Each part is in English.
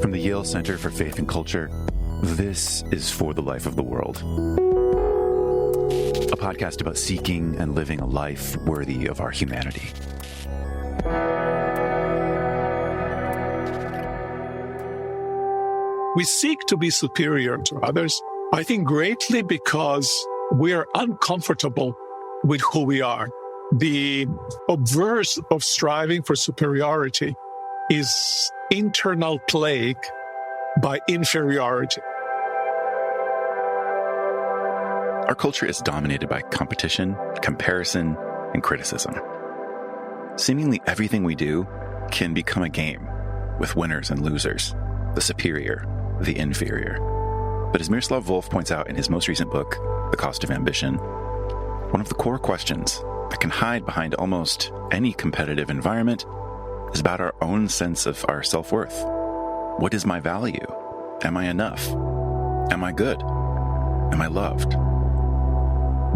From the Yale Center for Faith and Culture, this is For the Life of the World, a podcast about seeking and living a life worthy of our humanity. We seek to be superior to others, I think greatly because we are uncomfortable with who we are. The obverse of striving for superiority is internal plague by inferiority. Our culture is dominated by competition, comparison, and criticism. Seemingly everything we do can become a game with winners and losers, the superior, the inferior. But as Miroslav Volf points out in his most recent book, The Cost of Ambition, one of the core questions that can hide behind almost any competitive environment is about our own sense of our self-worth. What is my value? Am I enough? Am I good? Am I loved?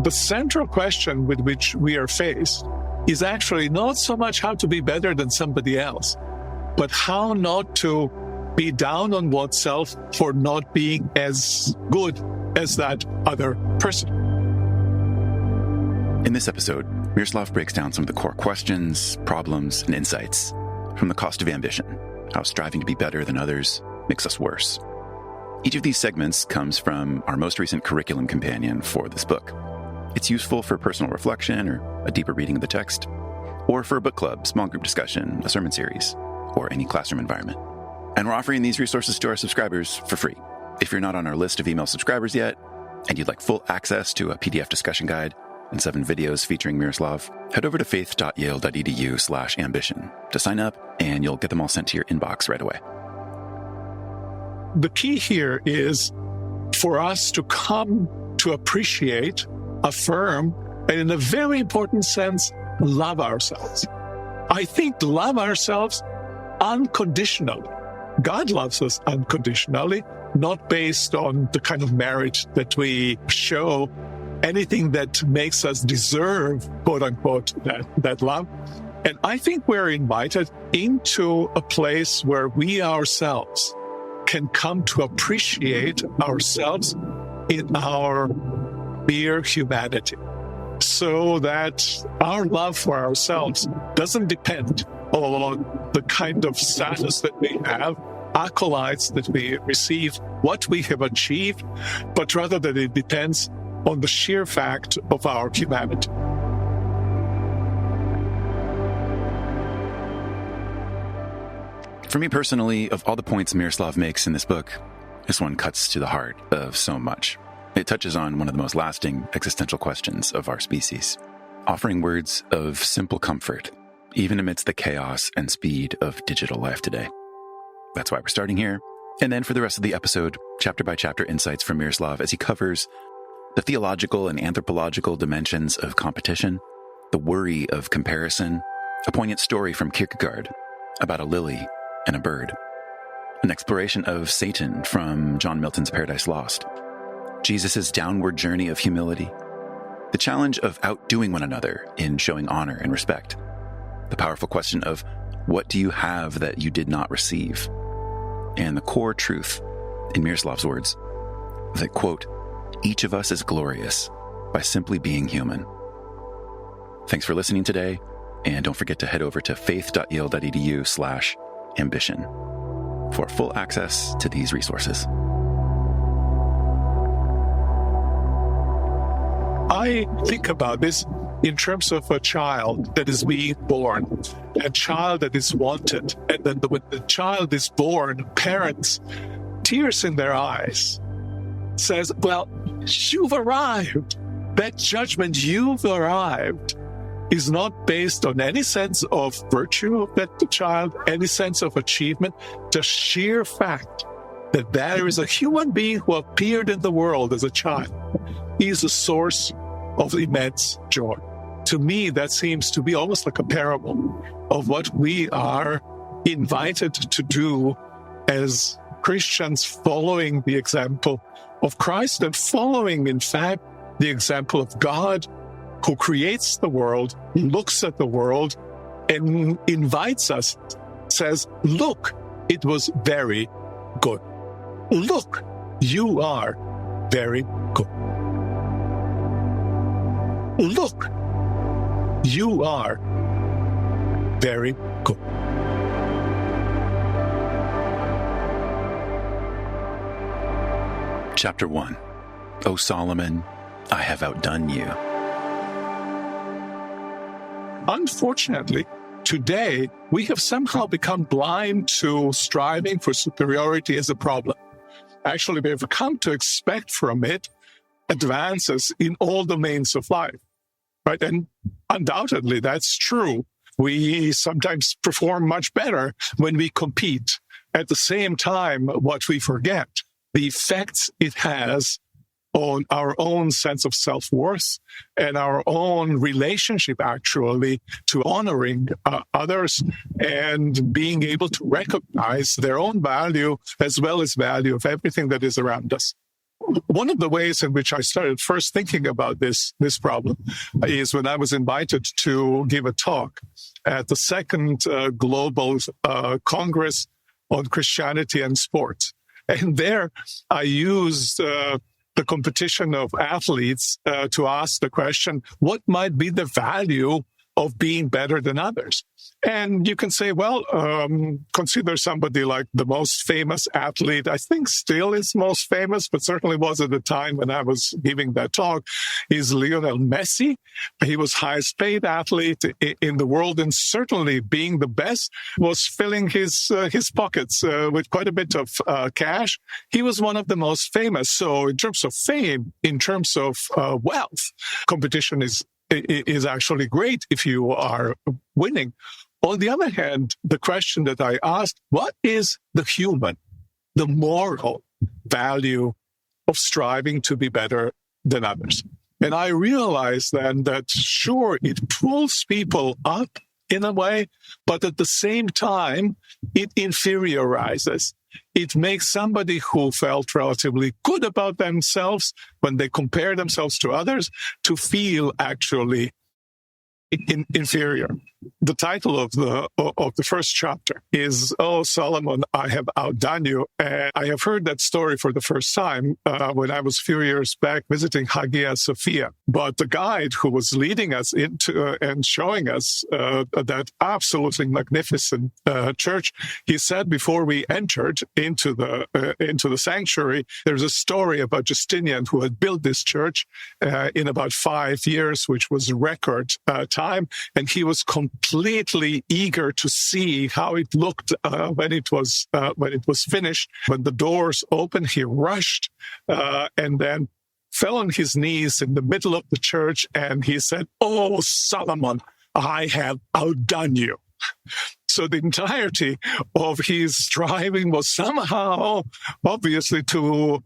The central question with which we are faced is actually not so much how to be better than somebody else, but how not to be down on oneself for not being as good as that other person. In this episode, Miroslav breaks down some of the core questions, problems, and insights from The Cost of Ambition, how striving to be better than others makes us worse. Each of these segments comes from our most recent curriculum companion for this book. It's useful for personal reflection or a deeper reading of the text, or for a book club, small group discussion, a sermon series, or any classroom environment. And we're offering these resources to our subscribers for free. If you're not on our list of email subscribers yet, and you'd like full access to a PDF discussion guide and 7 videos featuring Miroslav, head over to faith.yale.edu/ambition to sign up, and you'll get them all sent to your inbox right away. The key here is for us to come to appreciate, affirm, and in a very important sense, love ourselves. I think love ourselves unconditionally. God loves us unconditionally, not based on the kind of merit that we show, anything that makes us deserve, quote unquote, that love. And I think we're invited into a place where we ourselves can come to appreciate ourselves in our mere humanity, so that our love for ourselves doesn't depend on the kind of status that we have, accolades that we receive, what we have achieved, but rather that it depends on the sheer fact of our humanity. For me personally, of all the points Miroslav makes in this book, this one cuts to the heart of so much. It touches on one of the most lasting existential questions of our species, offering words of simple comfort, even amidst the chaos and speed of digital life today. That's why we're starting here. And then for the rest of the episode, chapter by chapter insights from Miroslav as he covers the theological and anthropological dimensions of competition, the worry of comparison, a poignant story from Kierkegaard about a lily and a bird, an exploration of Satan from John Milton's Paradise Lost, Jesus' downward journey of humility, the challenge of outdoing one another in showing honor and respect, the powerful question of what do you have that you did not receive, and the core truth, in Miroslav's words, that, quote, each of us is glorious by simply being human. Thanks for listening today, and don't forget to head over to faith.yale.edu/ambition for full access to these resources. I think about this in terms of a child that is being born, a child that is wanted. And then when the child is born, parents, tears in their eyes, says, well, you've arrived. That judgment, you've arrived, is not based on any sense of virtue of that child, any sense of achievement, the sheer fact that there is a human being who appeared in the world as a child is a source of immense joy. To me, that seems to be almost like a parable of what we are invited to do as Christians, following the example of Christ and following, in fact, the example of God, who creates the world, looks at the world, and invites us, says, look, it was very, good. Look, you are very good. Look, you are very good. Chapter 1. O Solomon, I have outdone you. Unfortunately, today we have somehow become blind to striving for superiority as a problem. Actually, we have come to expect from it advances in all domains of life, right? And undoubtedly, that's true. We sometimes perform much better when we compete. At the same time, what we forget, the effects it has on our own sense of self-worth and our own relationship, actually, to honoring others and being able to recognize their own value as well as value of everything that is around us. One of the ways in which I started first thinking about this problem is when I was invited to give a talk at the second Global Congress on Christianity and Sports. And there I used the competition of athletes to ask the question, what might be the value of being better than others? And you can say, well, consider somebody like the most famous athlete. I think still is most famous, but certainly was at the time when I was giving that talk, is Lionel Messi. He was highest paid athlete in the world, and certainly being the best was filling his pockets with quite a bit of cash. He was one of the most famous. So in terms of fame, in terms of wealth, competition is actually great if you are winning. On the other hand, the question that I asked, what is the human, the moral value of striving to be better than others? And I realized then that, sure, it pulls people up in a way, but at the same time, it inferiorizes. It makes somebody who felt relatively good about themselves when they compare themselves to others to feel actually inferior. The title of the first chapter is, "Oh, Solomon, I have outdone you." And I have heard that story for the first time when I was a few years back visiting Hagia Sophia. But the guide who was leading us into and showing us that absolutely magnificent church, he said before we entered into the sanctuary, there's a story about Justinian who had built this church in about 5 years, which was record time, and he was completely eager to see how it looked when it was finished. When the doors opened, he rushed and then fell on his knees in the middle of the church, and he said, "Oh, Solomon, I have outdone you." So the entirety of his striving was somehow, obviously, to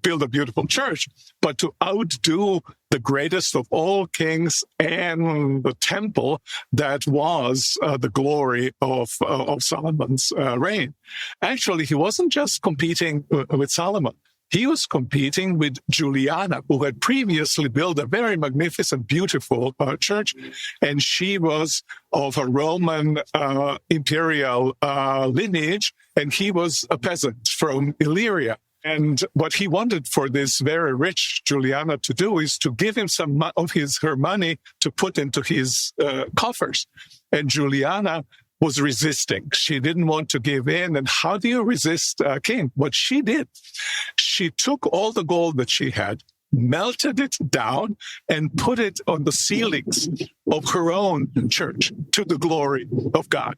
build a beautiful church, but to outdo the greatest of all kings and the temple that was the glory of Solomon's reign. Actually, he wasn't just competing with Solomon. He was competing with Juliana, who had previously built a very magnificent, beautiful church, and she was of a Roman imperial lineage, and he was a peasant from Illyria. And what he wanted for this very rich Juliana to do is to give him some of her money to put into his coffers. And Juliana was resisting. She didn't want to give in. And how do you resist a king? What she did, she took all the gold that she had, melted it down, and put it on the ceilings of her own church to the glory of God.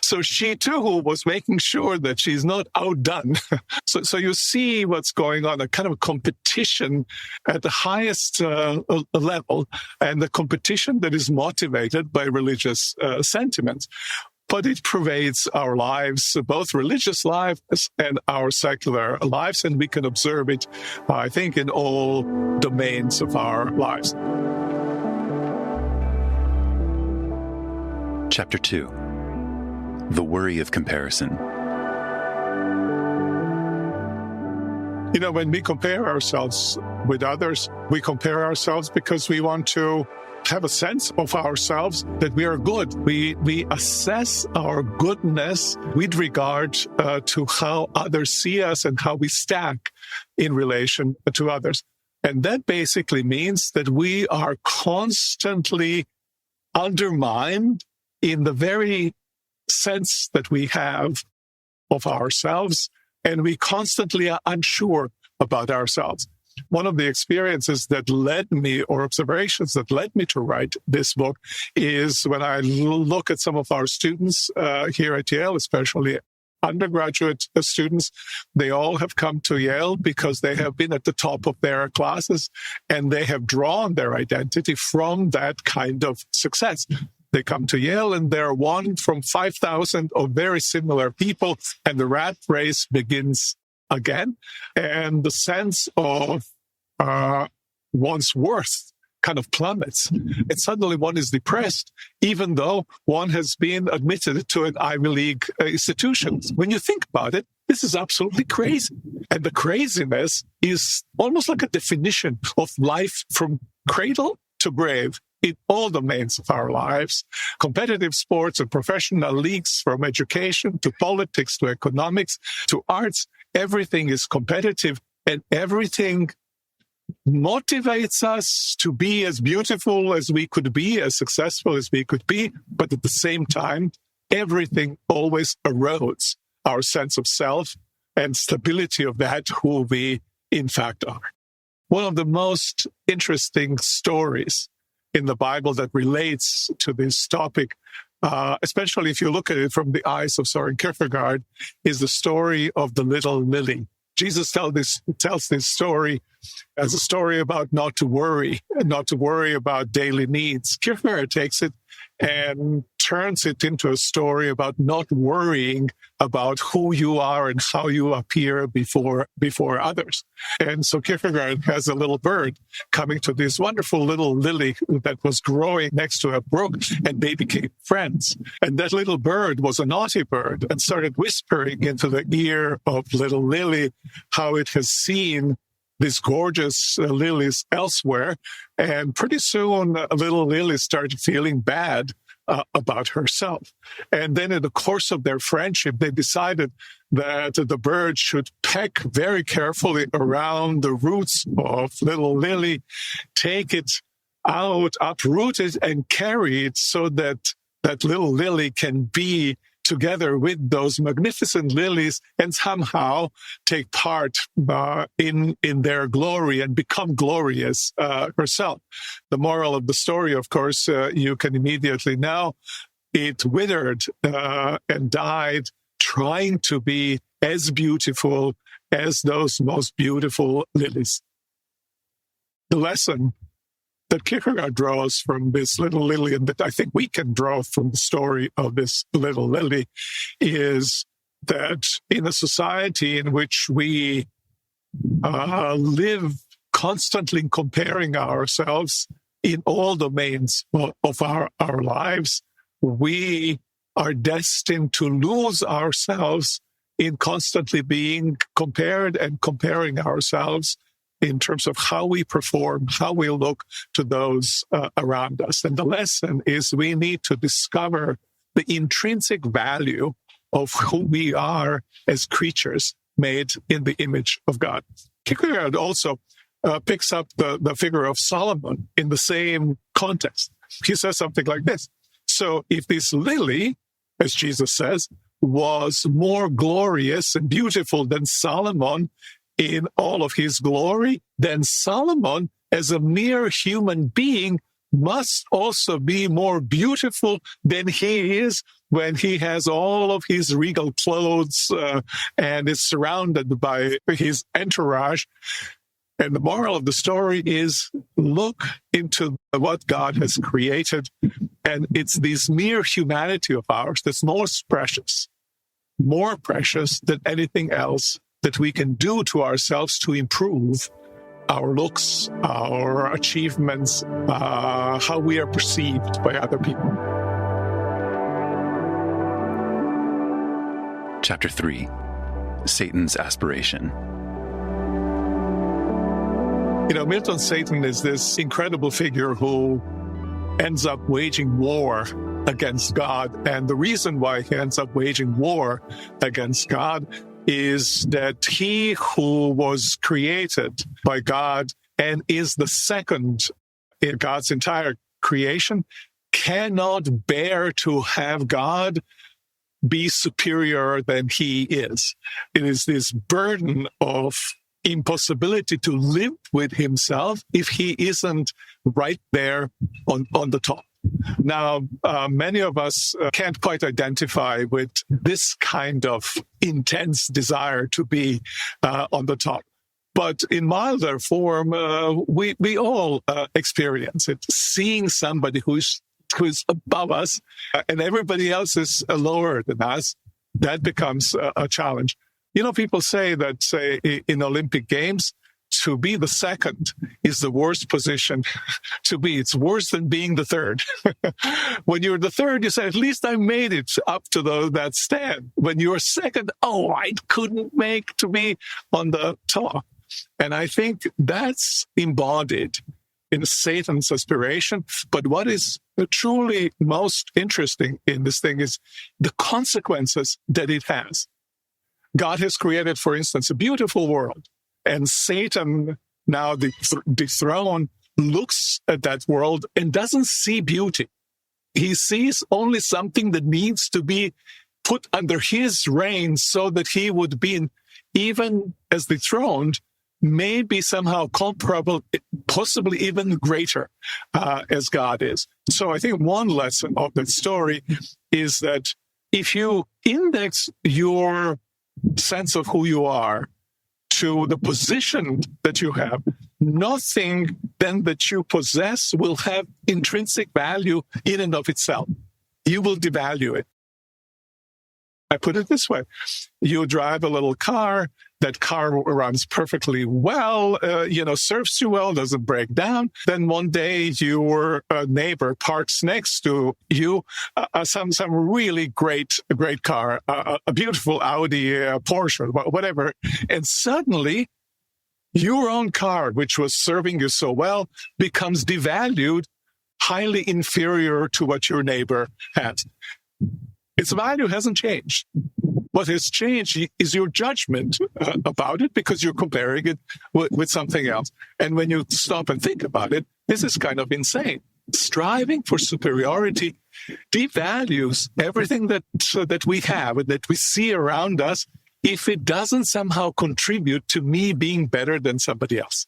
So she too was making sure that she's not outdone. So you see what's going on, a kind of a competition at the highest level, and the competition that is motivated by religious sentiments. But it pervades our lives, both religious lives and our secular lives, and we can observe it, I think, in all domains of our lives. Chapter 2. The Worry of Comparison. You know, when we compare ourselves with others, we compare ourselves because we want to have a sense of ourselves that we are good. We assess our goodness with regard to how others see us and how we stack in relation to others. And that basically means that we are constantly undermined in the very sense that we have of ourselves, and we constantly are unsure about ourselves. One of the experiences that led me, or observations that led me to write this book, is when I look at some of our students here at Yale, especially undergraduate students. They all have come to Yale because they have been at the top of their classes, and they have drawn their identity from that kind of success. They come to Yale, and they're one from 5,000 of very similar people, and the rat race begins again, and the sense of one's worth kind of plummets, and suddenly one is depressed, even though one has been admitted to an Ivy League institution. When you think about it, this is absolutely crazy. And the craziness is almost like a definition of life from cradle to grave in all domains of our lives. Competitive sports and professional leagues, from education to politics to economics to arts, everything is competitive, and everything motivates us to be as beautiful as we could be, as successful as we could be. But at the same time, everything always erodes our sense of self and stability of that who we in fact are. One of the most interesting stories in the Bible that relates to this topic, especially if you look at it from the eyes of Søren Kierkegaard, is the story of the little lily. Jesus tells this story as a story about not to worry about daily needs. Kierkegaard takes it and turns it into a story about not worrying about who you are and how you appear before others. And so Kierkegaard has a little bird coming to this wonderful little lily that was growing next to a brook, and they became friends. And that little bird was a naughty bird and started whispering into the ear of little Lily how it has seen these gorgeous lilies elsewhere. And pretty soon, little Lily started feeling bad about herself. And then in the course of their friendship, they decided that the bird should peck very carefully around the roots of little Lily, take it out, uproot it, and carry it so that little Lily can be together with those magnificent lilies and somehow take part in their glory and become glorious herself. The moral of the story, of course, you can immediately know, it withered and died trying to be as beautiful as those most beautiful lilies. The lesson that Kierkegaard draws from this little lily, and that I think we can draw from the story of this little lily, is that in a society in which we live constantly comparing ourselves in all domains of our lives, we are destined to lose ourselves in constantly being compared and comparing ourselves in terms of how we perform, how we look to those around us. And the lesson is we need to discover the intrinsic value of who we are as creatures made in the image of God. Kierkegaard also picks up the figure of Solomon in the same context. He says something like this: so if this lily, as Jesus says, was more glorious and beautiful than Solomon in all of his glory, then Solomon, as a mere human being, must also be more beautiful than he is when he has all of his regal clothes and is surrounded by his entourage. And the moral of the story is, look into what God has created, and it's this mere humanity of ours that's most precious, more precious than anything else that we can do to ourselves to improve our looks, our achievements, how we are perceived by other people. Chapter 3, Satan's Aspiration. Milton Satan is this incredible figure who ends up waging war against God. And the reason why he ends up waging war against God is that he who was created by God and is the second in God's entire creation cannot bear to have God be superior than he is. It is this burden of impossibility to live with himself if he isn't right there on the top. Now, many of us can't quite identify with this kind of intense desire to be on the top. But in milder form, we all experience it. Seeing somebody who's above us and everybody else is lower than us, that becomes a challenge. You know, people say that, say, in Olympic Games, to be the second is the worst position to be. It's worse than being the third. When you're the third, you say, at least I made it up to that stand. When you're second, I couldn't make to be on the top. And I think that's embodied in Satan's aspiration. But what is truly most interesting in this thing is the consequences that it has. God has created, for instance, a beautiful world. And Satan, now dethroned, looks at that world and doesn't see beauty. He sees only something that needs to be put under his reign so that he would be, even as dethroned, maybe somehow comparable, possibly even greater as God is. So I think one lesson of that story is that if you index your sense of who you are to the position that you have, nothing then that you possess will have intrinsic value in and of itself. You will devalue it. I put it this way. You drive a little car, that car runs perfectly well, serves you well, doesn't break down. Then one day your neighbor parks next to you some really great car, a beautiful Audi, Porsche, whatever. And suddenly your own car, which was serving you so well, becomes devalued, highly inferior to what your neighbor has. Its value hasn't changed. What has changed is your judgment about it, because you're comparing it with something else. And when you stop and think about it, this is kind of insane. Striving for superiority devalues everything that we have and that we see around us if it doesn't somehow contribute to me being better than somebody else.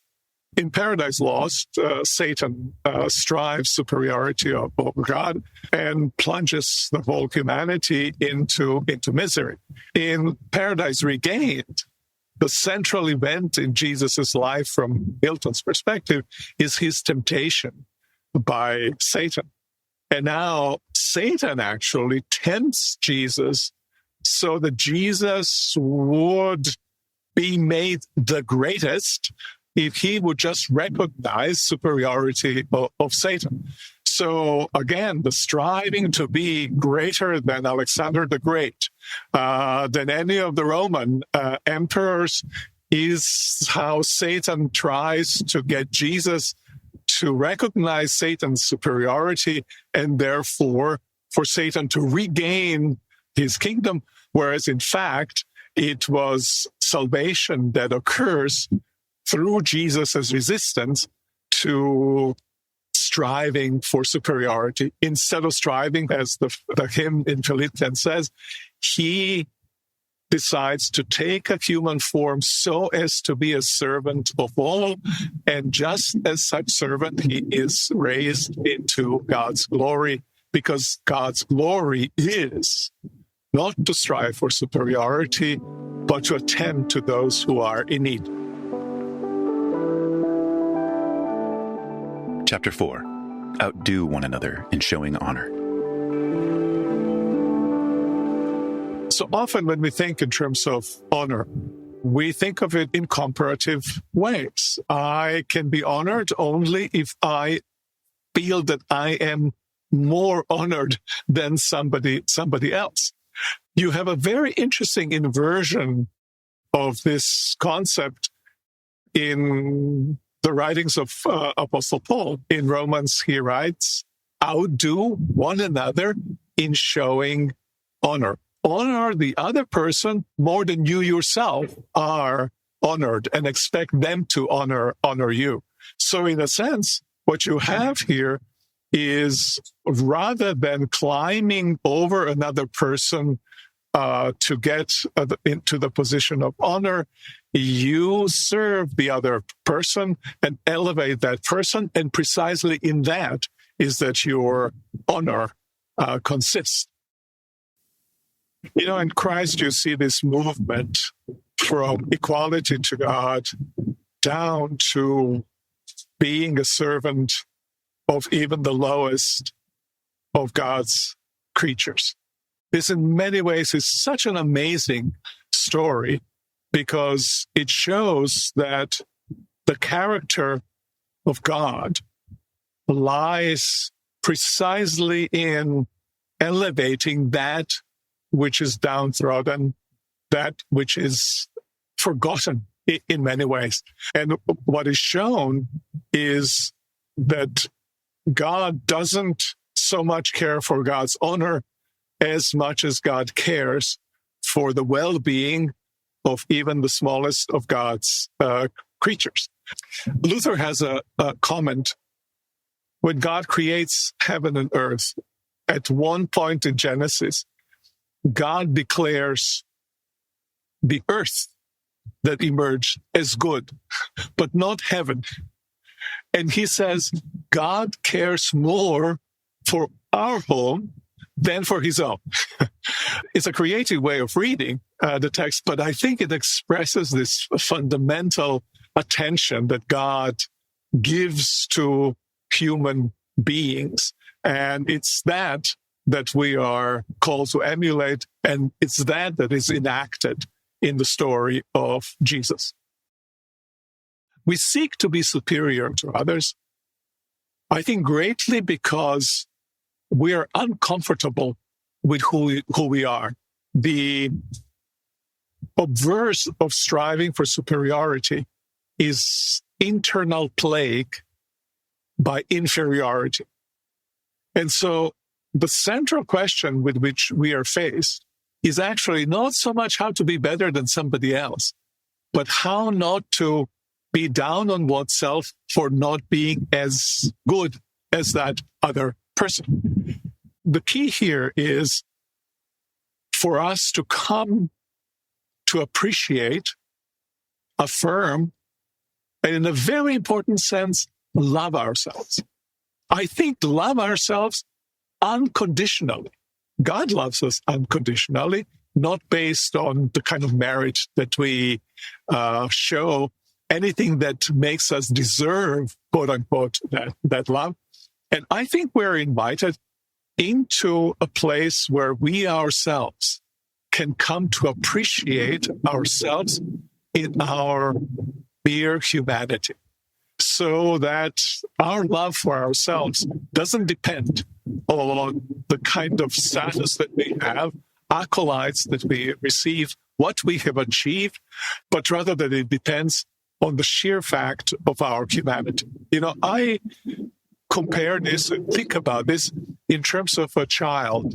In Paradise Lost, Satan strives superiority over God and plunges the whole humanity into misery. In Paradise Regained, the central event in Jesus' life from Milton's perspective is his temptation by Satan. And now Satan actually tempts Jesus so that Jesus would be made the greatest if he would just recognize superiority of Satan. So again, the striving to be greater than Alexander the Great, than any of the Roman emperors, is how Satan tries to get Jesus to recognize Satan's superiority and therefore for Satan to regain his kingdom, whereas in fact, it was salvation that occurs through Jesus' resistance to striving for superiority. Instead of striving, as the hymn in Philippians says, he decides to take a human form so as to be a servant of all, and just as such servant, he is raised into God's glory, because God's glory is not to strive for superiority, but to attend to those who are in need. Chapter 4. Outdo one another in showing honor. So often when we think in terms of honor, we think of it in comparative ways. I can be honored only if I feel that I am more honored than somebody else. You have a very interesting inversion of this concept in the writings of Apostle Paul. In Romans, he writes, outdo one another in showing honor. Honor the other person more than you yourself are honored, and expect them to honor you. So in a sense, what you have here is, rather than climbing over another person to get into the position of honor, you serve the other person and elevate that person. And precisely in that is that your honor consists. In Christ, you see this movement from equality to God down to being a servant of even the lowest of God's creatures. This, in many ways, is such an amazing story because it shows that the character of God lies precisely in elevating that which is downtrodden, that which is forgotten in many ways. And what is shown is that God doesn't so much care for God's honor as much as God cares for the well-being of even the smallest of God's creatures. Luther has a comment. When God creates heaven and earth, at one point in Genesis, God declares the earth that emerged as good, but not heaven. And he says, God cares more for our home than for his own. It's a creative way of reading the text, but I think it expresses this fundamental attention that God gives to human beings. And it's that we are called to emulate, and it's that is enacted in the story of Jesus. We seek to be superior to others, I think greatly because we are uncomfortable with who we are. The obverse of striving for superiority is internal plague by inferiority. And so the central question with which we are faced is actually not so much how to be better than somebody else, but how not to be down on oneself for not being as good as that other person. The key here is for us to come to appreciate, affirm, and in a very important sense, love ourselves. I think love ourselves unconditionally. God loves us unconditionally, not based on the kind of merit that we show, anything that makes us deserve, quote unquote, that love. And I think we're invited into a place where we ourselves can come to appreciate ourselves in our mere humanity, so that our love for ourselves doesn't depend on the kind of status that we have, accolades that we receive, what we have achieved, but rather that it depends on the sheer fact of our humanity. I compare this and think about this in terms of a child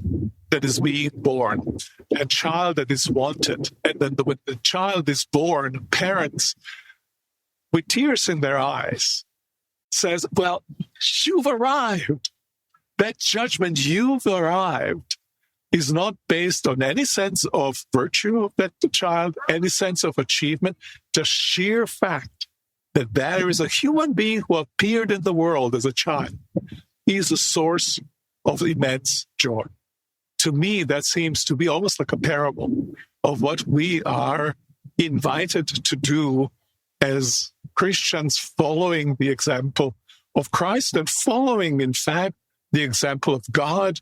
that is being born, a child that is wanted. And then when the child is born, parents, with tears in their eyes, says, well, you've arrived. That judgment, you've arrived, is not based on any sense of virtue of that child, any sense of achievement, the sheer fact that there is a human being who appeared in the world as a child is a source of immense joy. To me, that seems to be almost like a parable of what we are invited to do as Christians, following the example of Christ and following, in fact, the example of God,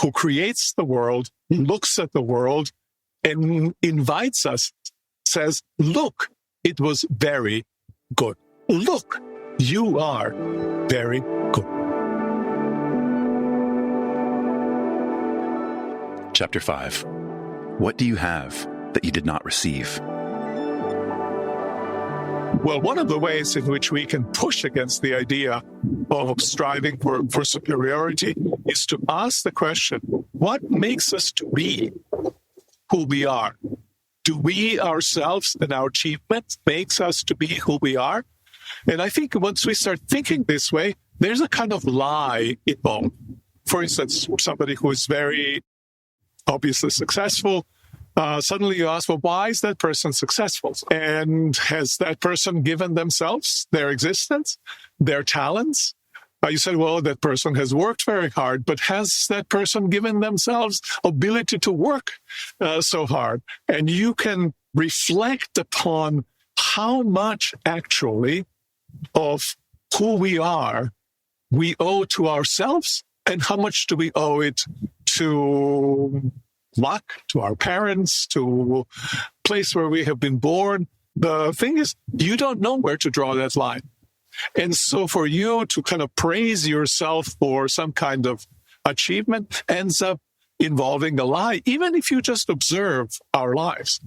who creates the world, looks at the world, and invites us, says, look, it was very good. Look, you are very good. Chapter 5. What do you have that you did not receive? Well, one of the ways in which we can push against the idea of striving for superiority is to ask the question, what makes us to be who we are? Do we ourselves and our achievements makes us to be who we are? And I think once we start thinking this way, there's a kind of lie involved. For instance, somebody who is very obviously successful, suddenly you ask, well, why is that person successful? And has that person given themselves their existence, their talents? You said, well, that person has worked very hard, but has that person given themselves ability to work so hard? And you can reflect upon how much actually of who we are we owe to ourselves, and how much do we owe it to luck, to our parents, to a place where we have been born. The thing is, you don't know where to draw that line. And so for you to kind of praise yourself for some kind of achievement ends up involving a lie, even if you just observe our lives.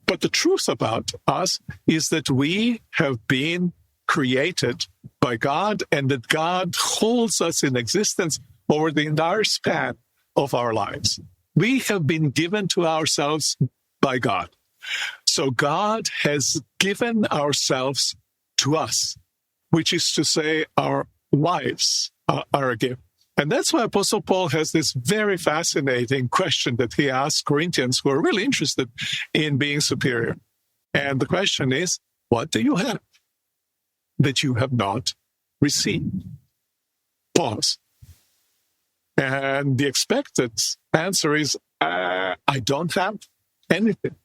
But the truth about us is that we have been created by God, and that God holds us in existence over the entire span of our lives. We have been given to ourselves by God. So God has given ourselves to us, which is to say our lives are a gift. And that's why Apostle Paul has this very fascinating question that he asks Corinthians who are really interested in being superior. And the question is, what do you have that you have not received? Pause. And the expected answer is, I don't have anything.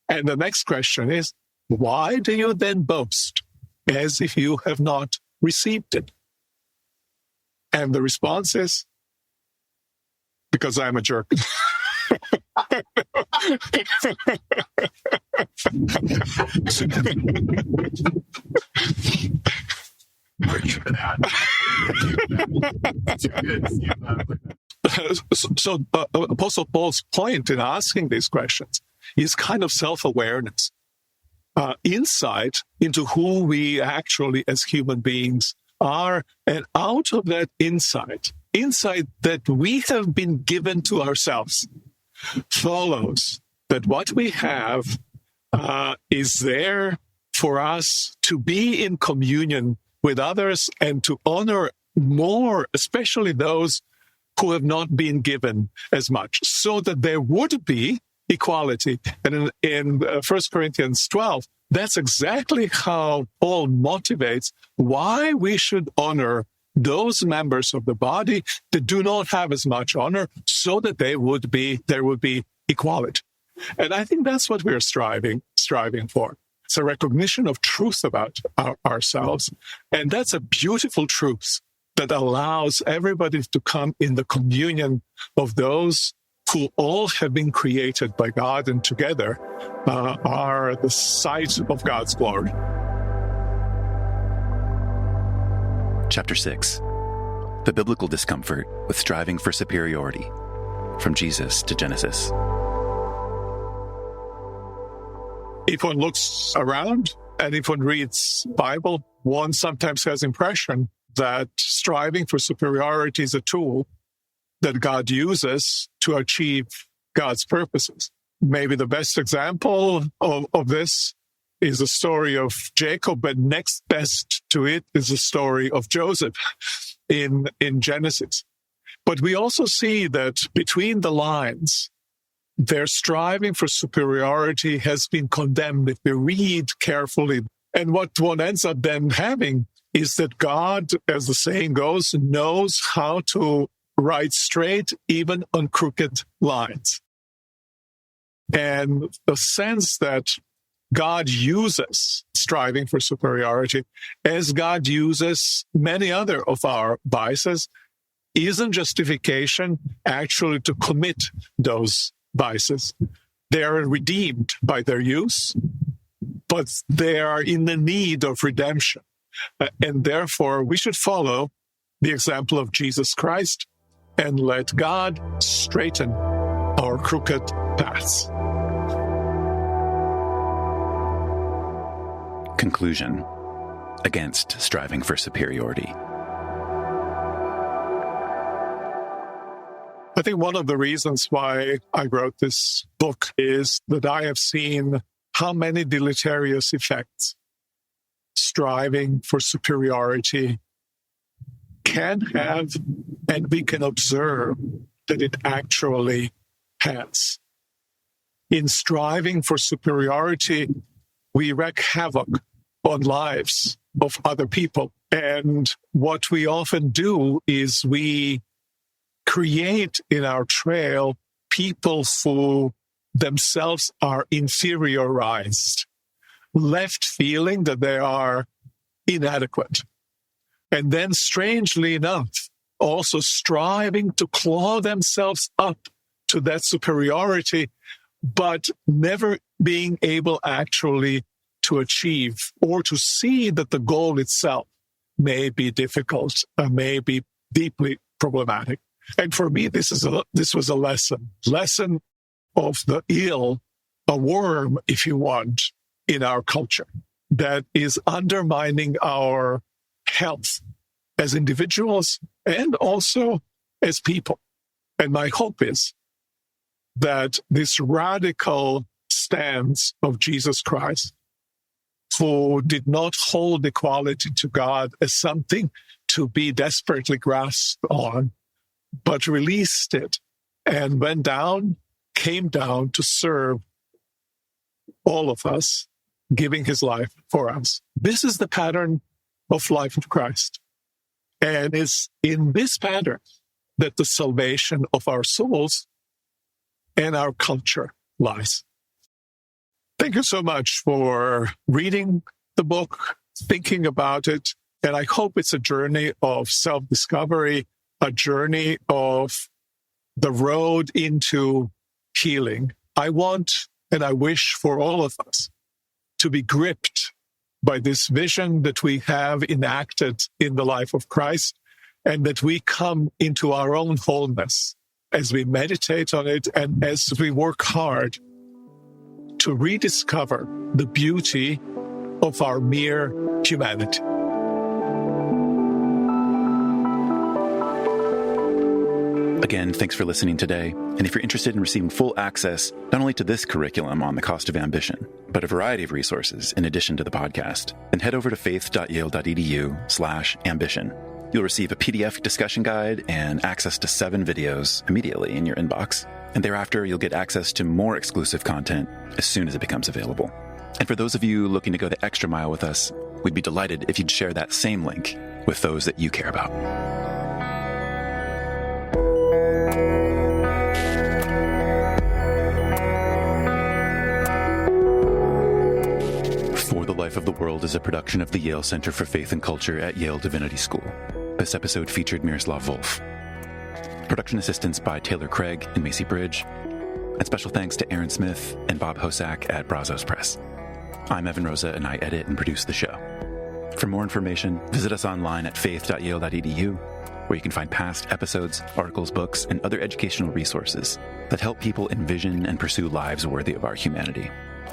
And the next question is, why do you then boast as if you have not received it? And the response is, because I'm a jerk. So Apostle Paul's point in asking these questions is kind of self-awareness, insight into who we actually as human beings are. And out of that insight that we have been given to ourselves, follows that what we have is there for us to be in communion with others and to honor more, especially those who have not been given as much, so that there would be equality. And in 1 Corinthians 12, that's exactly how Paul motivates why we should honor those members of the body that do not have as much honor, so that there would be equality. And I think that's what we're striving for. It's a recognition of truth about ourselves. And that's a beautiful truth that allows everybody to come in the communion of those who all have been created by God and together are the sight of God's glory. Chapter 6. The biblical discomfort with striving for superiority. From Jesus to Genesis. If one looks around and if one reads Bible, one sometimes has impression that striving for superiority is a tool that God uses to achieve God's purposes. Maybe the best example of this is the story of Jacob, but next best to it is the story of Joseph in Genesis. But we also see that between the lines, their striving for superiority has been condemned if we read carefully. And what one ends up then having is that God, as the saying goes, knows how to write straight even on crooked lines. And the sense that God uses striving for superiority, as God uses many other of our vices, isn't justification actually to commit those vices. They are redeemed by their use, but they are in the need of redemption. And therefore, we should follow the example of Jesus Christ and let God straighten our crooked paths. conclusion against striving for superiority? I think one of the reasons why I wrote this book is that I have seen how many deleterious effects striving for superiority can have, and we can observe that it actually has. In striving for superiority, we wreak havoc on lives of other people. And what we often do is we create in our trail people who themselves are inferiorized, left feeling that they are inadequate. And then, strangely enough, also striving to claw themselves up to that superiority, but never being able actually to achieve or to see that the goal itself may be difficult, may be deeply problematic. And for me, this was a lesson of the ill, a worm, if you want, in our culture that is undermining our health as individuals and also as people. And my hope is that this radical stance of Jesus Christ, who did not hold equality to God as something to be desperately grasped on, but released it and came down to serve all of us, giving his life for us. This is the pattern of life of Christ. And it's in this pattern that the salvation of our souls and our culture lies. Thank you so much for reading the book, thinking about it, and I hope it's a journey of self-discovery, a journey of the road into healing. I want and I wish for all of us to be gripped by this vision that we have enacted in the life of Christ, and that we come into our own wholeness as we meditate on it and as we work hard to rediscover the beauty of our mere humanity. Again, thanks for listening today. And if you're interested in receiving full access, not only to this curriculum on the cost of ambition, but a variety of resources in addition to the podcast, then head over to faith.yale.edu/ambition. You'll receive a PDF discussion guide and access to 7 videos immediately in your inbox. And thereafter, you'll get access to more exclusive content as soon as it becomes available. And for those of you looking to go the extra mile with us, we'd be delighted if you'd share that same link with those that you care about. For the Life of the World is a production of the Yale Center for Faith and Culture at Yale Divinity School. This episode featured Miroslav Volf. Production assistance by Taylor Craig and Macy Bridge. And special thanks to Aaron Smith and Bob Hosak at Brazos Press. I'm Evan Rosa, and I edit and produce the show. For more information, visit us online at faith.yale.edu, where you can find past episodes, articles, books, and other educational resources that help people envision and pursue lives worthy of our humanity.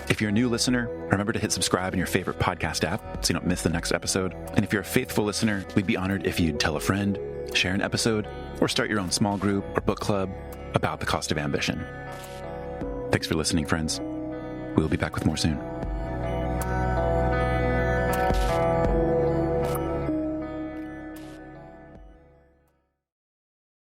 If you're a new listener, remember to hit subscribe in your favorite podcast app so you don't miss the next episode. And if you're a faithful listener, we'd be honored if you'd tell a friend, share an episode, or start your own small group or book club about the cost of ambition. Thanks for listening, friends. We'll be back with more soon.